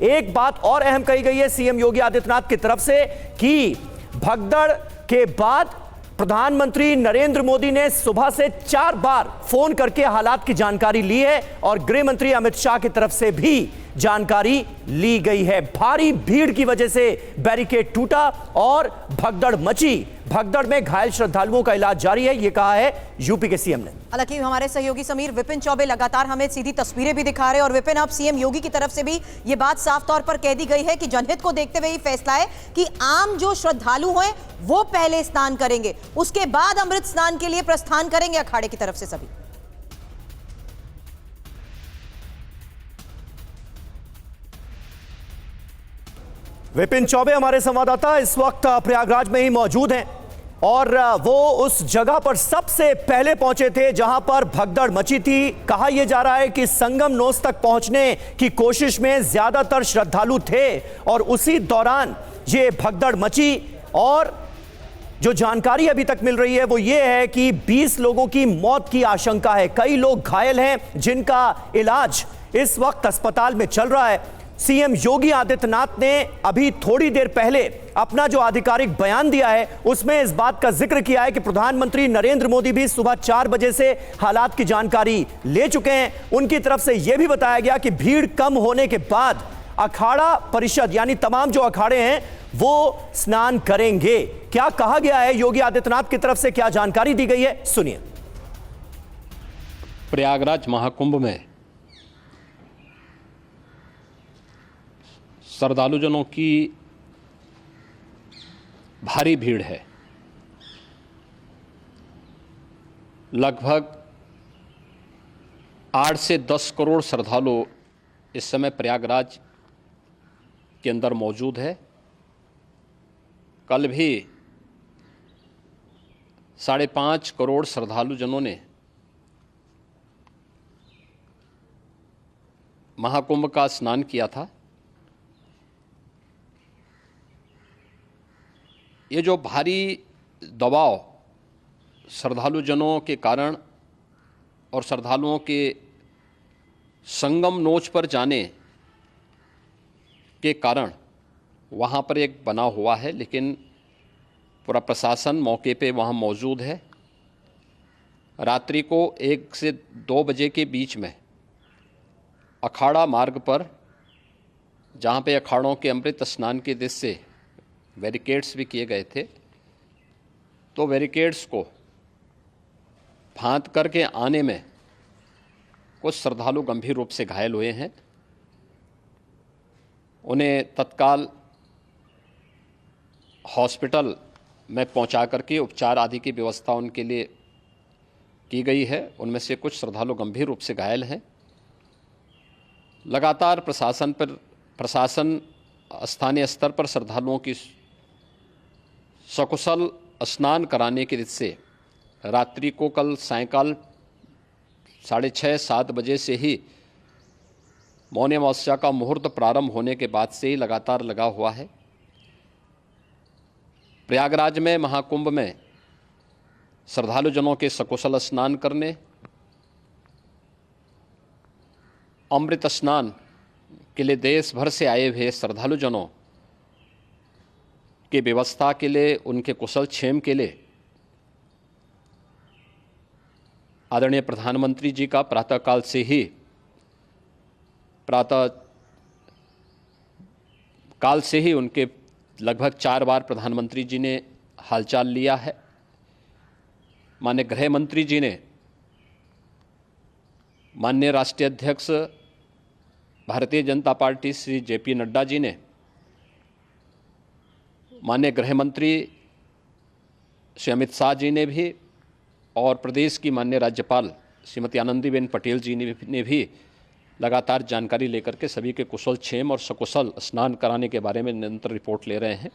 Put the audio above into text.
एक बात और अहम कही गई है सीएम योगी आदित्यनाथ की तरफ से कि भगदड़ के बाद प्रधानमंत्री नरेंद्र मोदी ने सुबह से 4 बार फोन करके हालात की जानकारी ली है और गृह मंत्री अमित शाह की तरफ से भी जानकारी ली गई है। भारी भीड़ की वजह से बैरिकेड टूटा और भगदड़ मची। भगदड़ में घायल श्रद्धालुओं का इलाज जारी है, यह कहा है यूपी के सीएम ने। हालांकि हमारे सहयोगी समीर विपिन चौबे लगातार हमें सीधी तस्वीरें भी दिखा रहे हैं और विपिन, अब सीएम योगी की तरफ से भी ये बात साफ तौर पर कह दी गई है कि जनहित को देखते हुए ये फैसला है कि आम जो श्रद्धालु हैं वो पहले स्नान करेंगे, उसके बाद अमृत स्नान के लिए प्रस्थान करेंगे अखाड़े की तरफ से सभी। विपिन चौबे हमारे संवाददाता इस वक्त प्रयागराज में ही मौजूद हैं और वो उस जगह पर सबसे पहले पहुंचे थे जहां पर भगदड़ मची थी। कहा यह जा रहा है कि संगम नोस तक पहुंचने की कोशिश में ज्यादातर श्रद्धालु थे और उसी दौरान ये भगदड़ मची और जो जानकारी अभी तक मिल रही है वो ये है कि 20 लोगों की मौत की आशंका है। कई लोग घायल हैं जिनका इलाज इस वक्त अस्पताल में चल रहा है। सीएम योगी आदित्यनाथ ने अभी थोड़ी देर पहले अपना जो आधिकारिक बयान दिया है उसमें इस बात का जिक्र किया है कि प्रधानमंत्री नरेंद्र मोदी भी सुबह 4 बजे से हालात की जानकारी ले चुके हैं। उनकी तरफ से यह भी बताया गया कि भीड़ कम होने के बाद अखाड़ा परिषद यानी तमाम जो अखाड़े हैं वो स्नान करेंगे। क्या कहा गया है योगी आदित्यनाथ की तरफ से, क्या जानकारी दी गई है, सुनिए। प्रयागराज महाकुंभ में श्रद्धालुजनों की भारी भीड़ है। लगभग 8 से 10 करोड़ श्रद्धालु इस समय प्रयागराज के अंदर मौजूद है। कल भी 5.5 करोड़ श्रद्धालुजनों ने महाकुंभ का स्नान किया था। ये जो भारी दबाव श्रद्धालुजनों के कारण और श्रद्धालुओं के संगम नोच पर जाने के कारण वहाँ पर एक बना हुआ है, लेकिन पूरा प्रशासन मौके पे वहाँ मौजूद है। रात्रि को 1 से 2 बजे के बीच में अखाड़ा मार्ग पर, जहाँ पे अखाड़ों के अमृत स्नान के दृश्य से बैरिकेड्स भी किए गए थे, तो बैरिकेड्स को फांद करके आने में कुछ श्रद्धालु गंभीर रूप से घायल हुए हैं। उन्हें तत्काल हॉस्पिटल में पहुंचा करके उपचार आदि की व्यवस्था उनके लिए की गई है। उनमें से कुछ श्रद्धालु गंभीर रूप से घायल हैं। लगातार प्रशासन स्थानीय स्तर पर श्रद्धालुओं की सकुशल स्नान कराने के दृष्टि से रात्रि को कल सायंकाल 6:30-7 बजे से ही मौनी अमावस्या का मुहूर्त प्रारंभ होने के बाद से ही लगातार लगा हुआ है। प्रयागराज में महाकुंभ में श्रद्धालुजनों के सकुशल स्नान करने, अमृत स्नान के लिए देश भर से आए हुए श्रद्धालुजनों की व्यवस्था के लिए, उनके कुशल क्षेम के लिए आदरणीय प्रधानमंत्री जी का प्रातःकाल से ही उनके लगभग 4 बार प्रधानमंत्री जी ने हालचाल लिया है। माननीय गृह मंत्री जी ने, माननीय राष्ट्रीय अध्यक्ष भारतीय जनता पार्टी श्री जेपी नड्डा जी ने, माननीय गृह मंत्री श्री अमित शाह जी ने भी और प्रदेश की माननीय राज्यपाल श्रीमती आनंदीबेन पटेल जी ने भी लगातार जानकारी लेकर के सभी के कुशल क्षेम और सकुशल स्नान कराने के बारे में निरंतर रिपोर्ट ले रहे हैं।